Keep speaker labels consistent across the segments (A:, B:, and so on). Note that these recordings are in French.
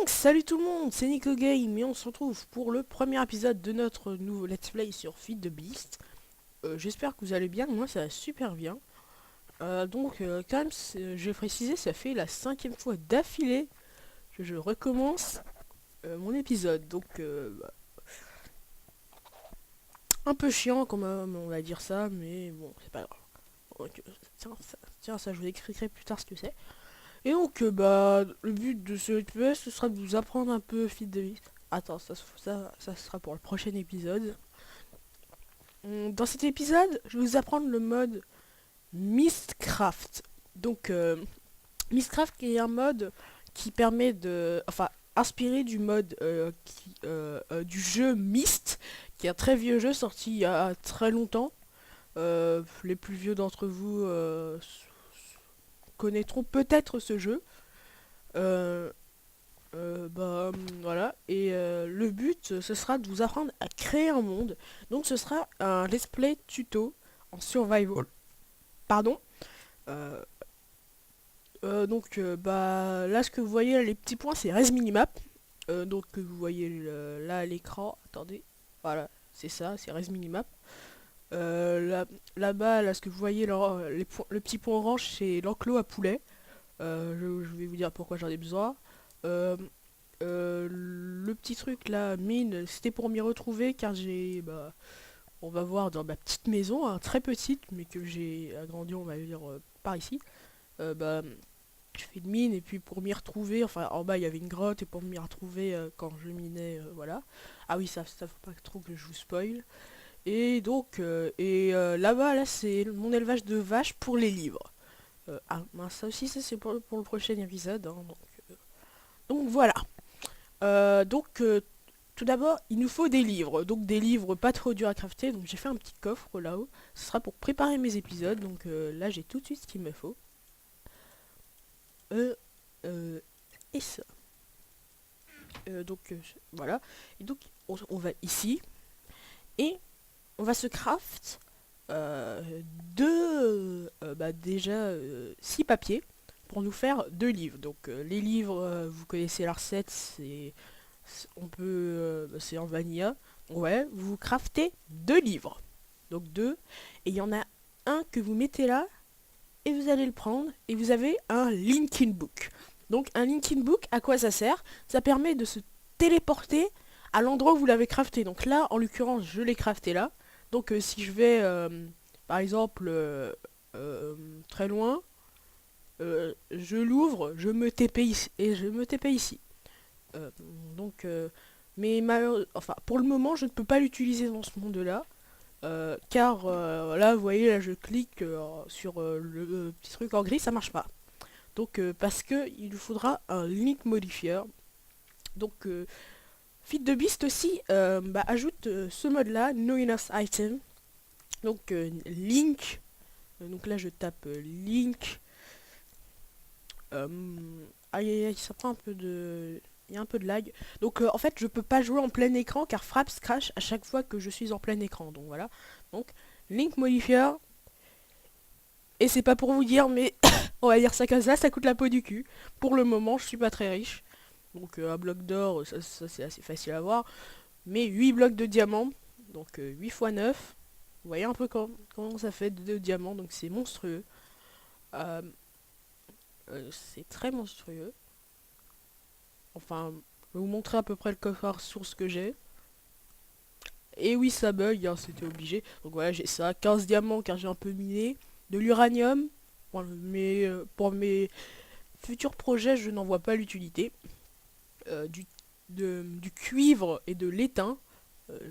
A: Donc salut tout le monde, c'est Nico Game et on se retrouve pour le premier épisode de notre nouveau Let's Play sur Feed the Beast. J'espère que vous allez bien, moi ça va super bien. Quand même, je vais préciser, ça fait la 5e fois d'affilée que je recommence mon épisode. Un peu chiant quand même, on va dire ça, mais bon, c'est pas grave. Tiens, ça je vous expliquerai plus tard ce que c'est. Et le but de ce LPS, ce sera de vous apprendre un peu Feed the Beast. Attends, ça sera pour le prochain épisode. Dans cet épisode, je vais vous apprendre le mode Mistcraft. Mistcraft qui est un mode qui permet de... Enfin, inspiré du mode du jeu Myst, qui est un très vieux jeu sorti il y a très longtemps. Les plus vieux d'entre vous connaîtront peut-être ce jeu. Euh, voilà. Le but, ce sera de vous apprendre à créer un monde. Donc ce sera un let's play tuto en survival. Pardon. Euh, Là, ce que vous voyez, les petits points, c'est res minimap. Que vous voyez là à l'écran. Attendez. Voilà, c'est ça, c'est res minimap. Là-bas, là, ce que vous voyez, le petit point orange, c'est l'enclos à poulet. Je vais vous dire pourquoi j'en ai besoin. Euh, le petit truc là, mine, c'était pour m'y retrouver car on va voir dans ma petite maison, hein, très petite, mais que j'ai agrandi, on va dire, par ici. Euh, bah, je fais de mine et puis pour m'y retrouver, enfin en bas il y avait une grotte et pour m'y retrouver quand je minais, voilà. Ah oui, ça faut pas trop que je vous spoil. Là-bas, là c'est mon élevage de vaches pour les livres. Mince, ça aussi, ça c'est pour le prochain épisode, hein, donc voilà. Tout d'abord, il nous faut des livres. Donc des livres pas trop durs à crafter. Donc j'ai fait un petit coffre là-haut. Ce sera pour préparer mes épisodes. Là, j'ai tout de suite ce qu'il me faut. Euh, euh, et ça. Voilà. Et donc, on va ici. Et on va se craft déjà 6 papiers pour nous faire 2 livres. Les livres, vous connaissez la recette, c'est en vanilla. Ouais, vous craftez 2 livres. Donc 2. Et il y en a un que vous mettez là. Et vous allez le prendre. Et vous avez un Linkin Book. Donc un Linkin Book, à quoi ça sert? Ça permet de se téléporter à l'endroit où vous l'avez crafté. Donc là, en l'occurrence, je l'ai crafté là. Si je vais, par exemple, très loin, je l'ouvre, je me TP ici. Et je me TP ici. Euh, donc, mais enfin, pour le moment, je ne peux pas l'utiliser dans ce monde-là, car là, vous voyez, là, je clique sur le petit truc en gris, ça marche pas. Parce que il nous faudra un link modifier. Donc, Feed the Beast aussi ajoute ce mode-là, No Enough Item. Link. Donc là, je tape link. Aïe aïe aïe, ça prend un peu de... Il y a un peu de lag. En fait, je peux pas jouer en plein écran car Fraps crash à chaque fois que je suis en plein écran. Donc voilà. Donc, Link Modifier. Et c'est pas pour vous dire, mais on va dire ça comme ça coûte la peau du cul. Pour le moment, je suis pas très riche. Un bloc d'or, ça c'est assez facile à voir. Mais 8 blocs de diamants. 8 x 9. Vous voyez un peu comment ça fait de diamants. Donc c'est monstrueux. Euh, c'est très monstrueux. Enfin, je vais vous montrer à peu près le coffre source que j'ai. Et oui, ça bug, hein, c'était obligé. Donc voilà, j'ai ça, 15 diamants car j'ai un peu miné. De l'uranium. Pour mes futurs projets, je n'en vois pas l'utilité. Du cuivre et de l'étain.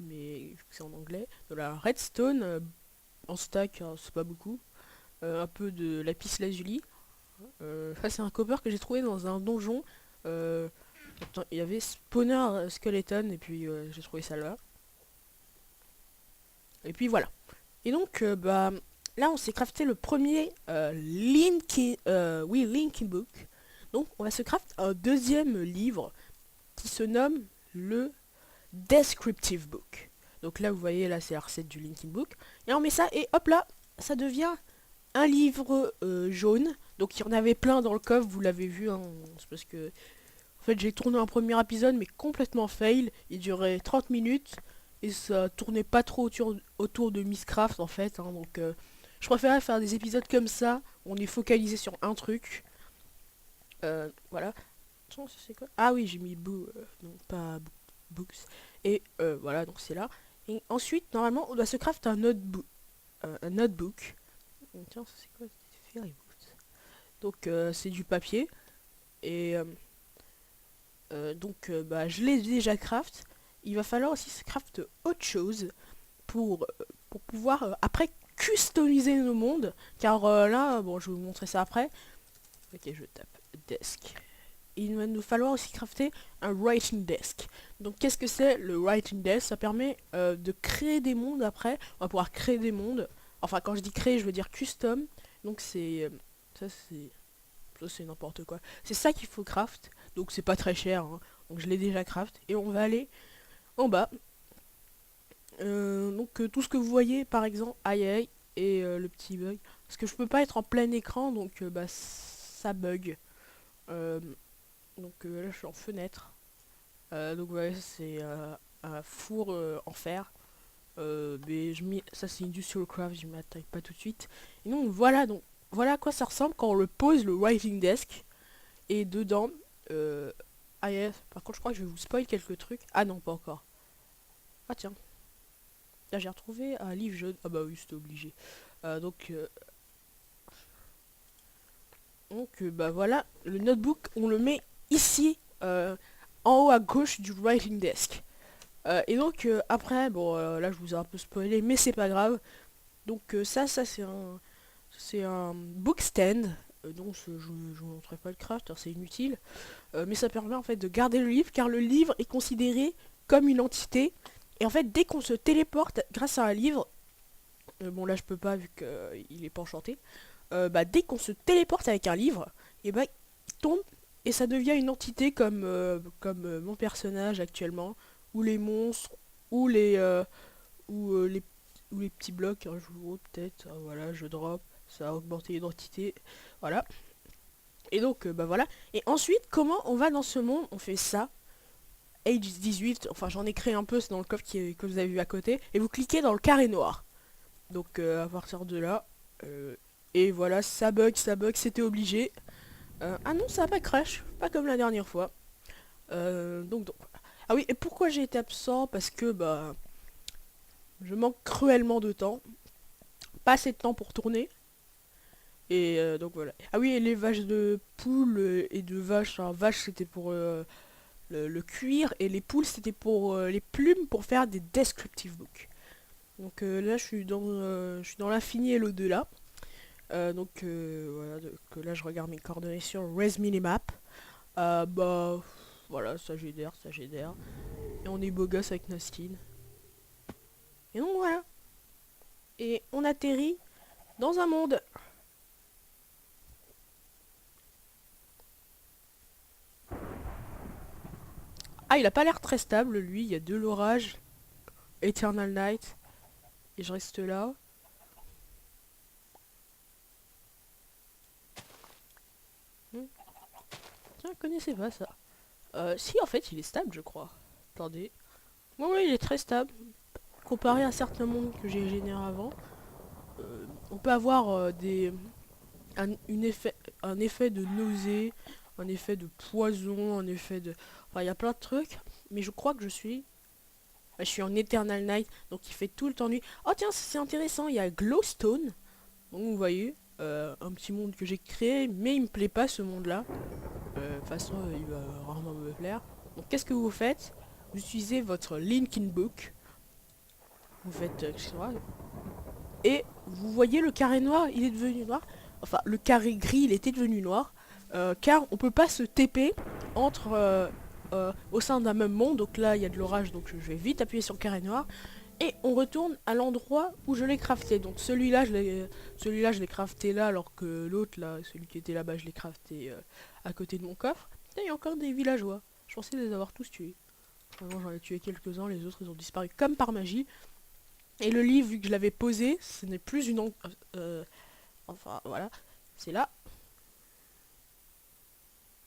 A: Mais c'est en anglais. De la redstone en stack, hein, c'est pas beaucoup. Un peu de lapis lazuli. Ça, c'est un copper que j'ai trouvé dans un donjon. Euh, il y avait spawner skeleton et puis j'ai trouvé ça là. Et puis voilà. Et là on s'est crafté le premier Linkin Book. Donc on va se craft un deuxième livre qui se nomme le Descriptive Book. Donc là vous voyez, là c'est la recette du Linkin Book. Et on met ça et hop là, ça devient un livre jaune. Donc il y en avait plein dans le coffre, vous l'avez vu, hein, c'est parce que fait, j'ai tourné un premier épisode, mais complètement fail. Il durait 30 minutes. Et ça tournait pas trop autour de Misscraft, en fait. Hein, donc, je préférais faire des épisodes comme ça. Où on est focalisé sur un truc. Voilà. Attends, ça, c'est quoi? Ah oui, j'ai mis non, pas books. Et voilà, donc c'est là. Et ensuite, normalement, on doit se craft un notebook. Tiens, ça, c'est quoi? Fairy Boots. Donc, c'est du papier. Et donc, bah, je l'ai déjà craft. Il va falloir aussi se craft autre chose pour pouvoir après customiser nos mondes. Car là, bon, je vais vous montrer ça après. Ok, je tape desk. Il va nous falloir aussi crafter un writing desk. Donc qu'est-ce que c'est le writing desk? Ça permet de créer des mondes après. On va pouvoir créer des mondes. Enfin, quand je dis créer, je veux dire custom. Donc c'est... ça c'est n'importe quoi. C'est ça qu'il faut craft. Donc c'est pas très cher. Hein. Donc je l'ai déjà craft. Et on va aller en bas. Donc tout ce que vous voyez, par exemple, aïe aïe, et le petit bug. Parce que je peux pas être en plein écran, donc bah ça bug. Euh, donc là je suis en fenêtre. Donc ouais, c'est un four en fer. Mais ça c'est Industrial Craft, je m'attaque pas tout de suite. Et donc voilà à quoi ça ressemble quand on le pose le writing desk. Et dedans, ah yes, par contre je crois que je vais vous spoil quelques trucs. Ah non, pas encore. Ah tiens, là j'ai retrouvé un livre jaune. Ah bah oui, c'était obligé. Donc bah voilà, le notebook, on le met ici, en haut à gauche du writing desk. Et donc après, bon là je vous ai un peu spoilé, mais c'est pas grave. Donc ça c'est un book stand. Donc je vous montrerai pas le craft, c'est inutile. Mais ça permet en fait de garder le livre, car le livre est considéré comme une entité. Et en fait, dès qu'on se téléporte grâce à un livre, bon là je peux pas vu qu'il est pas enchanté. Bah, dès qu'on se téléporte avec un livre, et bah il tombe et ça devient une entité comme mon personnage actuellement, ou les monstres, ou ou, euh, les, ou les petits blocs un jour peut-être. Voilà, je drop, ça a augmenté l'identité, voilà. Et donc bah voilà. Et ensuite, comment on va dans ce monde? On fait ça. Age 18, enfin j'en ai créé un peu, c'est dans le coffre que vous avez vu à côté. Et vous cliquez dans le carré noir. Donc à partir de là, et voilà, ça bug, c'était obligé. Ah non, ça a pas crash, pas comme la dernière fois. Donc. Ah oui, et pourquoi j'ai été absent? Parce que bah, je manque cruellement de temps. Pas assez de temps pour tourner. Et donc voilà. Ah oui, et les vaches de poules et de vaches. Alors, vaches c'était pour le cuir et les poules c'était pour les plumes pour faire des descriptive books. Donc là je suis dans l'infini et l'au-delà. Donc voilà, que là je regarde mes coordonnées sur Res Minimap. Bah voilà, ça GDR, ça GDR. Et on est beau gosse avec Nastine. Et donc voilà. Et on atterrit dans un monde. Ah, il a pas l'air très stable lui, il y a de l'orage. Eternal Night. Et je reste là. Hmm. Tiens, je connaissais pas ça. Si en fait il est stable je crois. Attendez. Oui, il est très stable. Comparé à certains mondes que j'ai générés avant. On peut avoir un effet de nausée, un effet de poison, un effet de... Enfin, il y a plein de trucs, mais je crois que je suis en Eternal Night, donc il fait tout le temps nuit. Oh tiens, c'est intéressant, il y a Glowstone. Donc vous voyez, un petit monde que j'ai créé, mais il me plaît pas ce monde-là. De toute façon, il va rarement me plaire. Donc qu'est-ce que vous faites? Vous utilisez votre Linkin Book. Vous faites... et vous voyez le carré noir, il est devenu noir. Enfin, le carré gris, il était devenu noir. Car on peut pas se TP entre au sein d'un même monde. Donc là, il y a de l'orage, donc je vais vite appuyer sur le carré noir. Et on retourne à l'endroit où je l'ai crafté. Donc celui-là, je l'ai crafté là, alors que l'autre, là, celui qui était là-bas, je l'ai crafté à côté de mon coffre. Et il y a encore des villageois. Je pensais les avoir tous tués. Vraiment, j'en ai tué quelques-uns, les autres, ils ont disparu comme par magie. Et le livre, vu que je l'avais posé, ce n'est plus une... enfin, voilà. C'est là.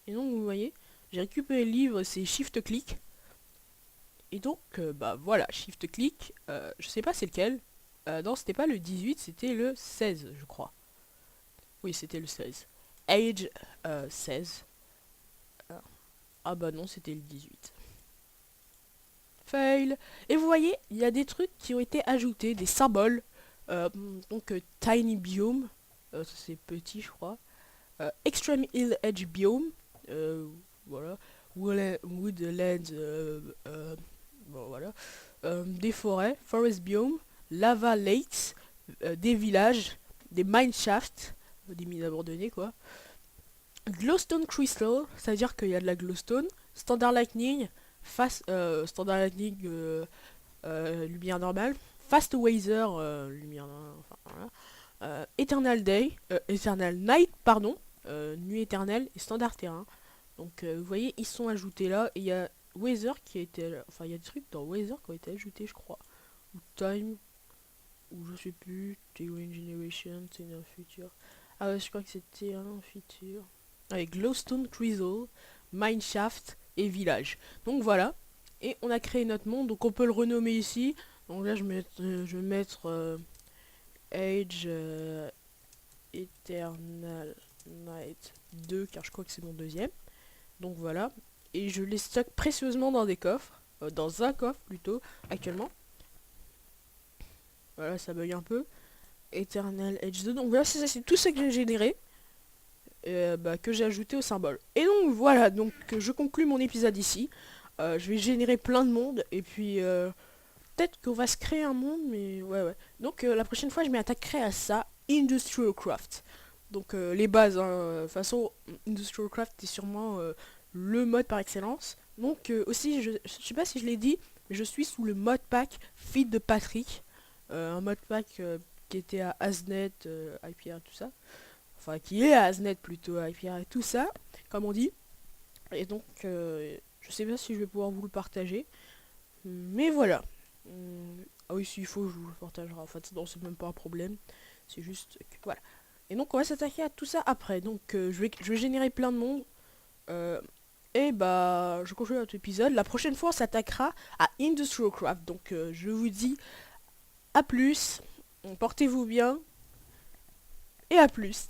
A: Et donc, vous voyez, J'ai récupéré le livre, c'est Shift-Click. Et donc, bah voilà, Shift-Click, je sais pas c'est lequel. Non, c'était pas le 18, c'était le 16, je crois. Oui, c'était le 16. Age 16. Ah bah non, c'était le 18. Fail. Et vous voyez, il y a des trucs qui ont été ajoutés, des symboles. Euh, donc, Tiny Biome, ça, c'est petit, je crois. Extreme Hill Edge Biome, voilà. Woodland, bon, voilà. Des forêts, Forest Biome, Lava Lakes, des villages, des mineshafts, des mines abandonnées, quoi. Glowstone Crystal, ça veut dire qu'il y a de la glowstone. Standard Lightning, Standard Lightning, lumière normale. Fast Wazer, lumière normale, enfin voilà. Eternal Day, Eternal Night, pardon, nuit éternelle et standard terrain. Donc vous voyez, ils sont ajoutés là. Et il y a Weather qui a été. Enfin, il y a des trucs dans Weather qui ont été ajoutés, je crois. Ou Time, ou je sais plus. Terrain Generation, c'est un futur. Ah ouais, je crois que c'était un futur. Avec Glowstone Crystal, Mineshaft et Village. Donc voilà. Et on a créé notre monde, donc on peut le renommer ici. Donc là, je vais mettre Age Eternal Night 2, car je crois que c'est mon deuxième. Donc voilà. Et je les stocke précieusement dans des coffres. Dans un coffre plutôt, actuellement. Voilà, ça bug un peu. Eternal Edge 2. Donc voilà, c'est tout ce que j'ai généré. Bah, que j'ai ajouté au symbole. Et donc voilà, donc je conclue mon épisode ici. Je vais générer plein de monde. Et puis peut-être qu'on va se créer un monde, mais ouais. Donc la prochaine fois, je m'attaquerai à ça. Industrial Craft. Donc les bases, hein. De toute façon, Industrial Craft est sûrement le mode par excellence. Donc aussi, je sais pas si je l'ai dit, mais je suis sous le mode pack Feed de Patrick. Un mode pack qui était à Asnet, IPR, tout ça. Enfin, qui est à Asnet plutôt, IPR et tout ça, comme on dit. Et donc, je sais pas si je vais pouvoir vous le partager. Mais voilà. Ah oui, s'il faut, je vous le partagerai. En fait, non, c'est même pas un problème. C'est juste que, voilà. Et donc, on va s'attaquer à tout ça après. Donc, je vais générer plein de monde. Et bah, je continue notre épisode. La prochaine fois, on s'attaquera à Industrial Craft. Donc, je vous dis à plus. Portez-vous bien. Et à plus.